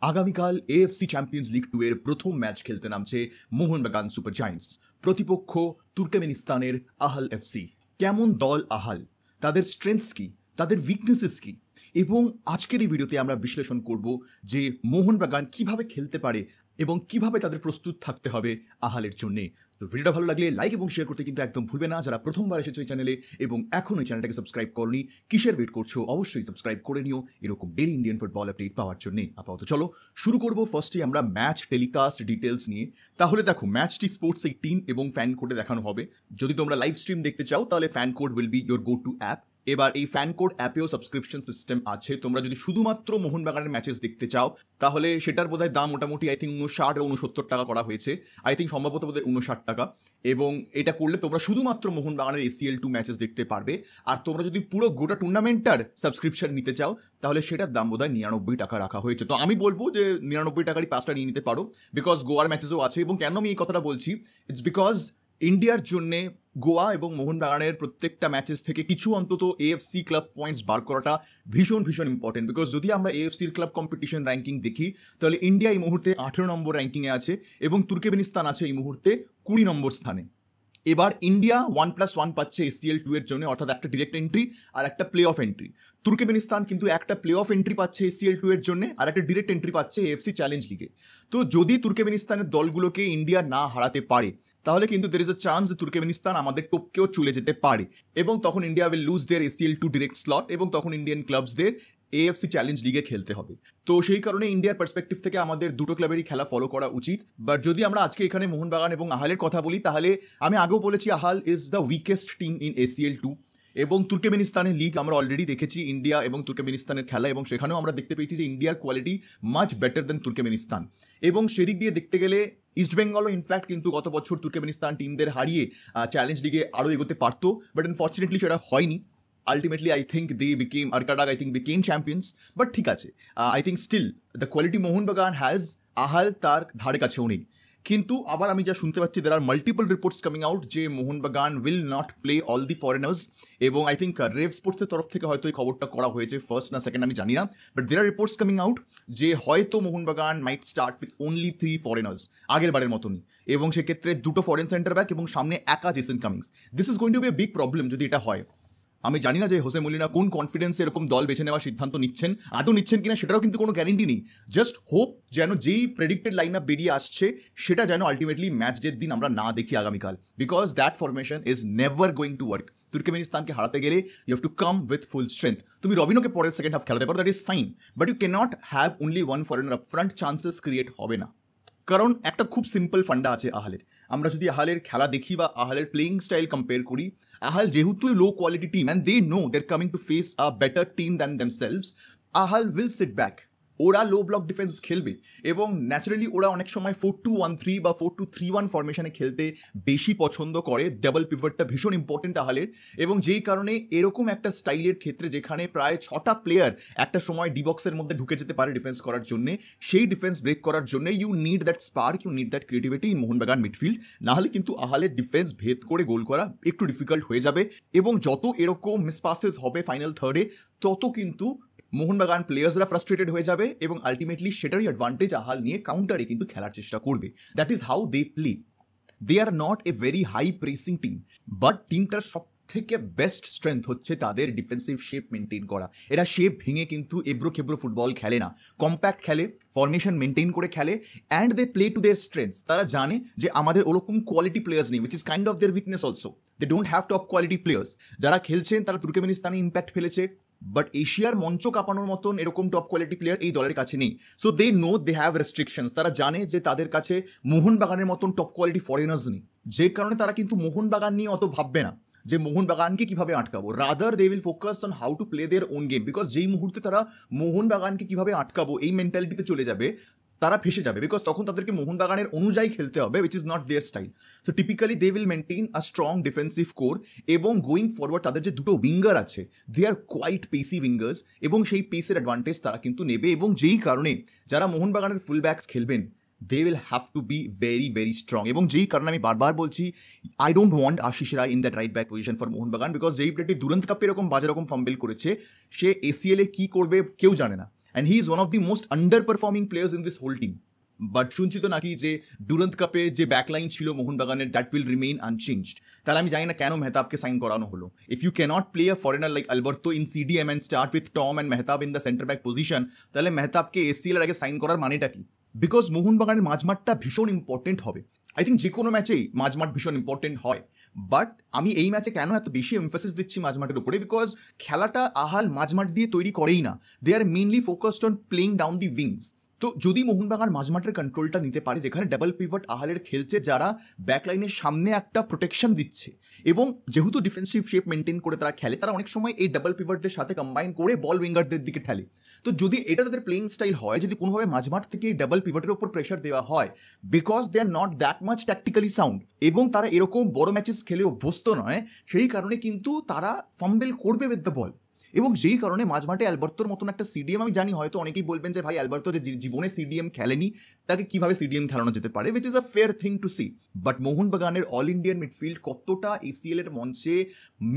আগামীকাল AFC champions league 2 এর প্রথম ম্যাচ খেলতে নামছে মোহনবাগান সুপার জায়ান্টস। প্রতিপক্ষ তুর্কমেনিস্তানের আহাল এফসি। কেমন দল আহাল, তাদের স্ট্রেংথস কি, তাদের উইকনেসেস কি, এবং আজকের এই ভিডিওতে আমরা বিশ্লেষণ করব যে মোহনবাগান কিভাবে খেলতে পারে এবং কিভাবে তাদের প্রস্তুত থাকতে হবে আহালের জন্যে। তো ভিডিওটা ভালো লাগলে লাইক এবং শেয়ার করতে কিন্তু একদম ভুলবে না। যারা প্রথমবার এসেছো এই চ্যানেলে এবং এখন এই চ্যানেলটাকে সাবস্ক্রাইব করনি, কিসের ওয়েট করছো, অবশ্যই সাবস্ক্রাইব করে নিও এরকম ডেইলি ইন্ডিয়ান ফুটবল আপডেট পাওয়ার জন্য। আপাতত চলো শুরু করবো ফার্স্টে আমরা ম্যাচ টেলিকাস্ট ডিটেলস নিয়ে। তাহলে দেখো, ম্যাচটি স্পোর্টস 18 এবং ফ্যান কোডে দেখানো হবে। যদি তোমরা লাইভ স্ট্রিম দেখতে চাও তাহলে fan code will be your go to app. এবার এই ফ্যান কোড অ্যাপেও সাবস্ক্রিপশন সিস্টেম আছে। তোমরা যদি শুধুমাত্র মোহনবাগানের ম্যাচেস দেখতে চাও তাহলে সেটার বোধহয় দাম মোটামুটি আই থিঙ্ক 59 বা 69 টাকা করা হয়েছে। আই থিঙ্ক সম্ভবত বোধহয় 59 টাকা। এবং এটা করলে তোমরা শুধুমাত্র মোহনবাগানের ACL 2 ম্যাচেস দেখতে পারবে। আর তোমরা যদি পুরো গোটা টুর্নামেন্টটার সাবস্ক্রিপশন নিতে চাও তাহলে সেটার দাম বোধহয় 99 টাকা রাখা হয়েছে। তো আমি বলবো যে 99 টাকারই পাসটা নিয়ে নিতে পারো, বিকজ গোয়ার ম্যাচেসও আছে। এবং কেন আমি এই কথাটা বলছি, ইটস বিকজ ইন্ডিয়ার জন্যে গোয়া এবং মোহনবাগানের প্রত্যেকটা ম্যাচেস থেকে কিছু অন্তত এএফসি ক্লাব পয়েন্টস বার করাটা ভীষণ ভীষণ ইম্পর্টেন্ট। বিকজ যদি আমরা এএফসির ক্লাব কম্পিটিশন র্যাঙ্কিং দেখি তাহলে ইন্ডিয়া এই মুহূর্তে 18 নম্বর র্যাঙ্কিংয়ে আছে এবং তুর্কমেনিস্তান আছে এই মুহূর্তে 20 নম্বর স্থানে। এবার ইন্ডিয়া 1+1 পাচ্ছে ACL 2 এর জন্য, অর্থাৎ একটা ডিরেক্ট এন্ট্রি আর একটা প্লে অফ এন্ট্রি। তুর্কমেনিস্তান কিন্তু একটা প্লে অফ এন্ট্রি পাচ্ছে ACL 2 এর জন্য আর একটা ডিরেক্ট এন্ট্রি পাচ্ছে AFC চ্যালেঞ্জ লিগে। তো যদি তুর্কমেনিস্তানের দলগুলোকে ইন্ডিয়া না হারাতে পারে তাহলে কিন্তু দের ইজ আ চান্স যে তুর্কমেনিস্তান আমাদের টপকেও চলে যেতে পারে এবং তখন India will lose there ACL 2 direct slot এবং তখন ইন্ডিয়ান ক্লাবসদের AFC চ্যালেঞ্জ লিগে খেলতে হবে। তো সেই কারণে ইন্ডিয়ার পার্সপেক্টিভ থেকে আমাদের দুটো ক্লাবেরই খেলা ফলো করা উচিত। বাট যদি আমরা আজকে এখানে মোহনবাগান এবং আহালের কথা বলি তাহলে আমি আগেও বলেছি Ahal is the weakest team in ACL 2। এবং তুর্কমেনিস্তানের লিগ আমরা অলরেডি দেখেছি ইন্ডিয়া এবং তুর্কমেনিস্তানের খেলা, এবং সেখানেও আমরা দেখতে পেয়েছি যে ইন্ডিয়ার কোয়ালিটি মাচ বেটার দেন তুর্কমেনিস্তান। এবং সেদিক দিয়ে দেখতে গেলে ইস্টবেঙ্গলও ইনফ্যাক্ট কিন্তু গত বছর তুর্কমেনিস্তান টিমদের হারিয়ে চ্যালেঞ্জ লিগে আরও এগোতে পারতো, বাট আনফর্চুনেটলি সেটা হয়নি। Ultimately, I think they became, Arkadag I think became champions. But ঠিক আছে, I think still the quality Mohanbagan has, আহাল তার ধারে কাছেও নেই। কিন্তু আবার আমি যা শুনতে পাচ্ছি, there are multiple reports coming out যে Mohun Bagan will not play all the foreigners। এবং আই থিঙ্ক রেভ স্পোর্টসের তরফ থেকে হয়তো এই খবরটা করা হয়েছে, ফার্স্ট না সেকেন্ড আমি জানি না, but there are reports coming out যে হয়তো Mohun Bagan might start with only 3 foreigners আগের বারের মতনই, এবং সেক্ষেত্রে 2টো ফরেন সেন্টার ব্যাক এবং সামনে একা Jason Cummings. This is going to be a big problem যদি এটা হয়। আমি জানি না যে হোসে মলিনা কোন কনফিডেন্সে এরকম দল বেছে নেওয়ার সিদ্ধান্ত নিচ্ছেন, আদৌ নিচ্ছেন কিনা সেটারও কিন্তু কোনো গ্যারেন্টি নেই। জাস্ট হোপ যেন যেই প্রেডিক্টেড লাইন আপ বেরিয়ে আসছে সেটা যেন আলটিমেটলি ম্যাচ ডের দিন আমরা না দেখি আগামীকাল, because that formation is never going to work. তুর্কমেনিস্তানকে হারাতে গেলে you have to come with full strength. তুমি রবিনোকে পরের সেকেন্ড হাফ খেলাতে পারো, that is fine, but you cannot have only one foreigner up front, chances create হবে না। কারণ একটা খুব সিম্পল ফান্ডা আছে আহালের। আমরা যদি আহালের খেলা দেখি বা আহালের প্লেইং স্টাইল কম্পেয়ার করি, আহাল যেহেতু low quality team and they know they are coming to face a better team than themselves, Ahal will sit back. ওরা লো ব্লক ডিফেন্স খেলবে এবং ন্যাচারালি ওরা অনেক সময় 4-2-1-3 বা 4-2-3-1 ফরমেশনে খেলতে বেশি পছন্দ করে। ডাবল পিভটটা ভীষণ ইম্পর্টেন্ট আহালের, এবং যেই কারণে এরকম একটা স্টাইলের ক্ষেত্রে যেখানে প্রায় 6টা প্লেয়ার একটা সময় ডি বক্সের মধ্যে ঢুকে যেতে পারে ডিফেন্স করার জন্য, সেই ডিফেন্স ব্রেক করার জন্য you need that spark, you need that creativity in Mohun Bagan midfield. নাহলে কিন্তু আহালের ডিফেন্স ভেদ করে গোল করা একটু ডিফিকাল্ট হয়ে যাবে, এবং যত এরকম মিসপাসেস হবে ফাইনাল থার্ডে তত কিন্তু মোহনবাগান প্লেয়ার্সরা ফ্রাস্ট্রেটেড হয়ে যাবে এবং আলটিমেটলি সেটারই অ্যাডভান্টেজ আহাল নিয়ে কাউন্টারে কিন্তু খেলার চেষ্টা করবে। That is how they play. They are not a very high pressing team, but টিমটার সব থেকে বেস্ট স্ট্রেংথ হচ্ছে তাদের ডিফেন্সিভ শেপ মেনটেন করা। এরা শেপ ভেঙে কিন্তু এবড়ো খেবড়ো ফুটবল খেলে না, কম্প্যাক্ট খেলে, ফরমেশন মেনটেন করে খেলে, and they play to their strengths. তারা জানে যে আমাদের ওরকম কোয়ালিটি প্লেয়ার্স নেই, which is kind of their weakness also. They don't have top quality players. যারা খেলছেন তারা তুর্কমেনিস্তানে ইম্প্যাক্ট ফেলেছে, বাট এশিয়ার মঞ্চ কাঁপানোর মতন এরকম টপ কোয়ালিটি প্লেয়ার এই দলের কাছে নেই। So they know they have restrictions. তারা জানে যে তাদের কাছে মোহনবাগানের মতন টপ কোয়ালিটি ফরেনার্স নেই, যে কারণে তারা কিন্তু মোহনবাগান নিয়ে অত ভাববে না যে মোহনবাগানকে কিভাবে আটকাবো। Rather they will focus on how to play their own game, because যেই মুহূর্তে তারা মোহনবাগানকে কিভাবে আটকাবো এই মেন্টালিটিতে চলে যাবে তারা ফেসে যাবে, বিকজ তখন তাদেরকে মোহনবাগানের অনুযায়ী খেলতে হবে, which is not their style. So typically they will maintain a strong defensive core, এবং গোয়িং ফরওয়ার্ড তাদের যে দুটো উইঙ্গার আছে দে আর কোয়াইট পেসি উইঙ্গার্স, এবং সেই পেসের অ্যাডভান্টেজ তারা কিন্তু নেবে। এবং যেই কারণে যারা মোহনবাগানের ফুল ব্যাকস খেলবেন they will have to be very very strong, এবং যেই কারণে আমি বারবার বলছি I don't want Ashis Rai in that right back position for Mohun Bagan, because যেই প্লেটি দুরন্ত কাপে এরকম বাজে রকম ফাম্বেল করেছে, সে ACL এ কী করবে কেউ জানে না। And he is one of the most underperforming players in this whole team. But শুনছি তো নাকি যে ডুরান্ট কাপে যে ব্যাকলাইন ছিল মোহনবাগানের, দ্যাট উইল রিমেইন আনচেঞ্জড। তাহলে আমি জানি না কেন মেহতাবকে সাইন করানো হলো। If you can't play a foreigner like Alberto in CDM and start with Tom and Mehtab in the centre back position, তাহলে মেহতাবকে এসিএল এর আগে সাইন করার মানেটা কি? বিকজ মোহনবাগানের মাঝমাঠটা ভীষণ ইম্পর্টেন্ট হবে। আই থিঙ্ক যে কোনো ম্যাচেই মাঝমাঠ ভীষণ ইম্পর্টেন্ট হয়, বাট আমি এই ম্যাচে কেন এত বেশি এমফাসিস দিচ্ছি মাঝমাঠের উপরে, বিকজ খেলাটা আহাল মাঝমাঠ দিয়ে তৈরি করেই না। They are mainly focused on playing down the wings. তো যদি মোহনবাগান মাঝমাঠের কন্ট্রোলটা নিতে পারে, যেখানে ডাবল পিভট আহালের খেলছে, যারা ব্যাকলাইনের সামনে একটা প্রোটেকশন দিচ্ছে, এবং যেহেতু ডিফেন্সিভ শেপ মেনটেন করে তারা খেলে, তারা অনেক সময় এই ডাবল পিভটদের সাথে কম্বাইন করে বল উইঙ্গারদের দিকে ঠেলে। তো যদি এটা তাদের প্লেইং স্টাইল হয়, যদি কোনোভাবে মাঝমাঠ থেকে এই ডাবল পিভটের উপর প্রেশার দেওয়া হয়, because they are not that much tactically sound, এবং তারা এরকম বড় ম্যাচেস খেলে অভ্যস্ত নয়, সেই কারণে কিন্তু তারা ফাম্বেল করবে উইথ দ্য বল। এবং যেই কারণে মাঝমাঠে অ্যালবার্তোর মতন একটা সিডিএম, আমি জানি হয়তো অনেকেই বলবেন যে ভাই অ্যালবার্তো যে জীবনে সিডিএম খেলেনি, তাকে কিভাবে সিডিএম খেলানো যেতে পারে, which is a fair thing to see. But মোহনবাগানের অল ইন্ডিয়ান মিডফিল্ড কতটা এসিএল এর মঞ্চে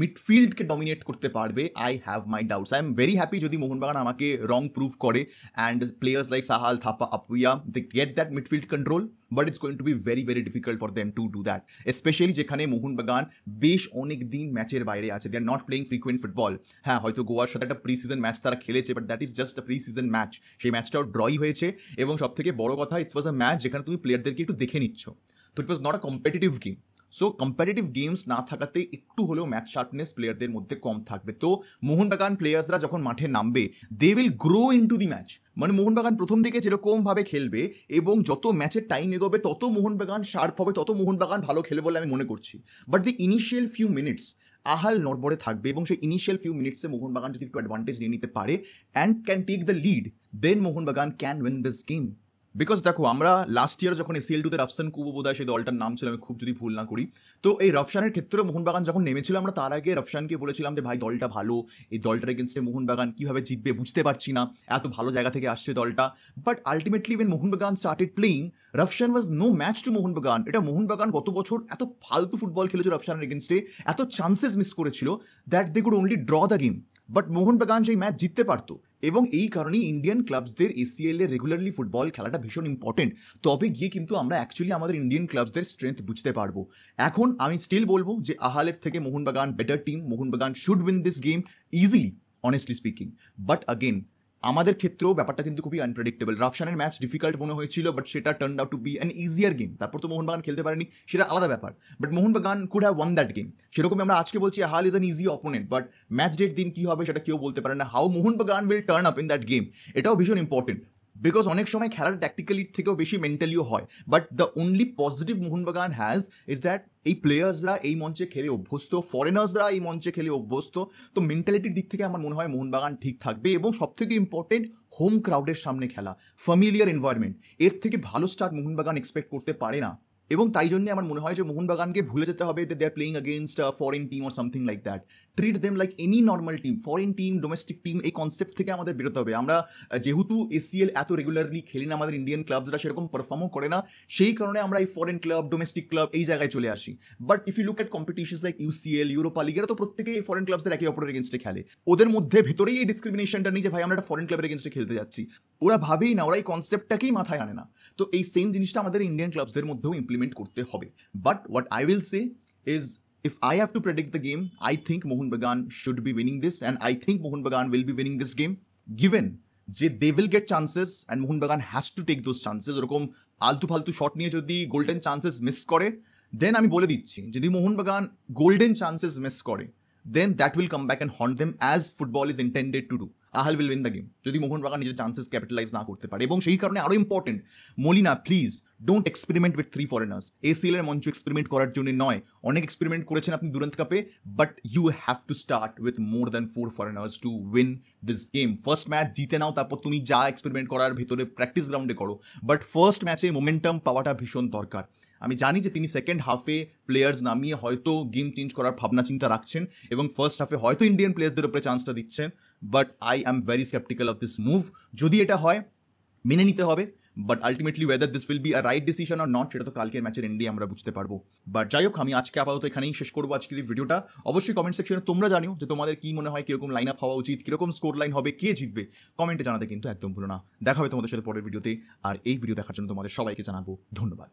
মিডফিল্ডকে ডমিনেট করতে পারবে, I have my doubts. I am very happy যদি মোহনবাগান আমাকে রং প্রুভ করে, and players like Sahal, Thapa, Apuia, they get that midfield control, but it's going to be very very difficult for them to do that, specially যেখানে মোহনবাগান বেশ অনেক দিন ম্যাচের বাইরে আছে। They are not playing frequent football. হ্যাঁ, হয়তো গোয়ার সাথে একটা প্রি সিজন ম্যাচ তারা খেলেছে, but that is just a pre season match. সেই ম্যাচটাও ড্রই হয়েছে, এবং সব থেকে বড় কথা, ইটস ওয়াজ আ ম্যাচ যেখানে তুমি প্লেয়ারদেরকে একটু দেখে নিচ্ছ। তো it was not a competitive game. So competitive games না থাকাতে একটু হলেও ম্যাচ শার্পনেস প্লেয়ারদের মধ্যে কম থাকবে। তো মোহনবাগান প্লেয়ার্সরা যখন মাঠে নামবে, they will grow into the match. মানে মোহনবাগান প্রথম দিকে যেরকমভাবে খেলবে, এবং যত ম্যাচের টাইম এগোবে তত মোহনবাগান শার্প হবে, তত মোহনবাগান ভালো খেলে বলে আমি মনে করছি। But the initial few minutes Ahal নড়বড়ে থাকবে, এবং সেই ইনিশিয়াল ফিউ মিনিটসে মোহনবাগান যদি একটু অ্যাডভান্টেজ নিয়ে নিতে পারে and can take the lead, then Mohun Bagan can win this game. Because দেখো, আমরা লাস্ট ইয়ার যখন এসিএল টুতে রফসান কুবো বোধহয় সেই দলটার নাম ছিল, আমি খুব যদি ভুল না করি, তো এই রফসানের ক্ষেত্রে মোহনবাগান যখন নেমেছিল, আমরা তার আগে রফসানকে বলেছিলাম যে ভাই দলটা ভালো, এই দলটার এগেনস্টে মোহনবাগান কীভাবে জিতবে বুঝতে পারছি না, এত ভালো জায়গা থেকে আসছে দলটা। But ultimately when Mohun Bagan started playing, Ravshan was no match to Mohun Bagan. এটা মোহনবাগান গত বছর এত ফালতু ফুটবল খেলেছিল রফসানের এগেনস্টে, এত চান্সেস মিস করেছিল, that they could only draw the game. But Mohun Bagan সেই ম্যাচ জিততে পারতো, এবং এই কারণেই ইন্ডিয়ান ক্লাবসদের এসিএল এ রেগুলারলি ফুটবল খেলাটা ভীষণ ইম্পর্টেন্ট। তবে গিয়ে কিন্তু আমরা অ্যাকচুয়ালি আমাদের ইন্ডিয়ান ক্লাবসদের স্ট্রেংথ বুঝতে পারবো। এখন আমি স্টিল বলবো যে আহালের থেকে Mohun Bagan better team, Mohun Bagan should win this game easily, honestly speaking. But again, আমাদের ক্ষেত্রেও ব্যাপারটা কিন্তু খুবই আনপ্রেডিক্টেবল। রাফসানের ম্যাচ ডিফিকাল্ট মনে হয়েছিল, বাট সেটা turn out to be an easier game. তারপর তো মোহনবাগান খেলতে পারেনি, সেটা আলাদা ব্যাপার, but Mohun Bagan could have won that game. সেরকমই আমরা আজকে বলছি হাল is an easy opponent, but match date দিন কী হবে সেটা কেউ বলতে পারে না। How Mohun Bagan will turn up in that game, এটাও ভীষণ ইম্পর্টেন্ট। বিকজ অনেক সময় খেলার ট্যাকটিক্যালির থেকেও বেশি মেন্টালিও হয়। But the only positive Mohun Bagan has is that এই প্লেয়ার্সরা এই মঞ্চে খেলে অভ্যস্ত, ফরেনার্সরা এই মঞ্চে খেলে অভ্যস্ত। তো মেন্টালিটির দিক থেকে আমার মনে হয় মোহনবাগান ঠিক থাকবে, এবং সবথেকে ইম্পর্টেন্ট হোম ক্রাউডের সামনে খেলা, ফ্যামিলিয়ার এনভায়রনমেন্ট, এর থেকে ভালো স্টার্ট মোহনবাগান এক্সপেক্ট করতে পারে না। এবং তাই জন্য আমার মনে হয় যে মোহনবাগানকে ভুলে যেতে হবে they are playing against foreign team or something like that. Treat them like any normal team, foreign team, domestic team, এই কনসেপ্ট থেকে আমাদের বেরোতে হবে। আমরা যেহেতু এসিএল এত রেগুলারলি খেলি না, আমাদের ইন্ডিয়ান ক্লাবসরা সেরকম পারফর্মও করে না, সেই কারণে আমরা এই ফরেন ক্লাব, ডোমেস্টিক ক্লাব এই জায়গায় চলে আসি। But if you look at competitions like UCL, Europa league, এরা তো প্রত্যেকেই ফরেন ক্লাবসদের একে অপরের এগেনস্টে খেলে। ওদের মধ্যে ভেতরেই এই ডিসক্রিমিনেশনটা নেই যে ভাই আমরা একটা ফরেন ক্লাবের এগেনস্টে খেলতে যাচ্ছি। ওরা ভাবেই না, ওরা এই কনসেপ্টটাকেই মাথায় আনে না। তো এই সেম জিনিসটা আমাদের ইন্ডিয়ান ক্লাবসদের মধ্যেও ইমপ্লিমেন্ট করতে হবে। But what I will say is, if I have to predict the game, I think Mohun Bagan should be winning this, and I think Mohun Bagan will be winning this game, given যে they will get chances and Mohun Bagan has to take those chances. ওরকম আলতু ফালতু shot নিয়ে যদি golden chances miss করে, দেন আমি বলে দিচ্ছি, যদি মোহন বাগান গোল্ডেন চান্সেস মিস করে, then that will come back and haunt them as football is intended to do. আহাল will win the game যদি মোহনবাগান নিজের চান্সেস ক্যাপিটালাইজ না করতে পারে। এবং সেই কারণে আরও important, Molina please don't experiment with 3 foreigners. ACL এর মঞ্চ এক্সপেরিমেন্ট করার জন্য নয়, অনেক এক্সপেরিমেন্ট করেছেন আপনি দুরন্ত কাপে, but you have to start with more than 4 foreigners to win this game. First match জিতে নাও, তারপর তুমি যা এক্সপেরিমেন্ট করার ভেতরে প্র্যাকটিস গ্রাউন্ডে করো, বাট ফার্স্ট ম্যাচে মোমেন্টাম পাওয়াটা ভীষণ দরকার। আমি জানি যে তিনি সেকেন্ড হাফে প্লেয়ার্স নামিয়ে হয়তো গেম চেঞ্জ করার ভাবনা চিন্তা রাখছেন, এবং ফার্স্ট হাফে হয়তো ইন্ডিয়ান প্লেয়ার্সদের উপরে চান্সটা দিচ্ছেন, but I am very sceptical of this move. যদি এটা হয় মেনে নিতে হবে, but ultimately weather this will be a right decision or not সেটা তো কালকের ম্যাচের এন্ডে আমরা বুঝতে পারবো। বাট যাই হোক, আমি আজকে আপাতত এখানেই শেষ করবো আজকের এই ভিডিওটা। অবশ্যই কমেন্ট সেকশনে তোমরা জানিও যে তোমাদের কি মনে হয়, কিরকম লাইন আপ হওয়া উচিত, কিরকম স্কোর লাইন হবে, কে জিতবে, কমেন্টে জানাতে কিন্তু একদম ভুলো না। দেখা হবে তোমাদের সাথে পরের ভিডিওতে, আর এই ভিডিও দেখার জন্য তোমাদের সবাইকে জানাবো ধন্যবাদ।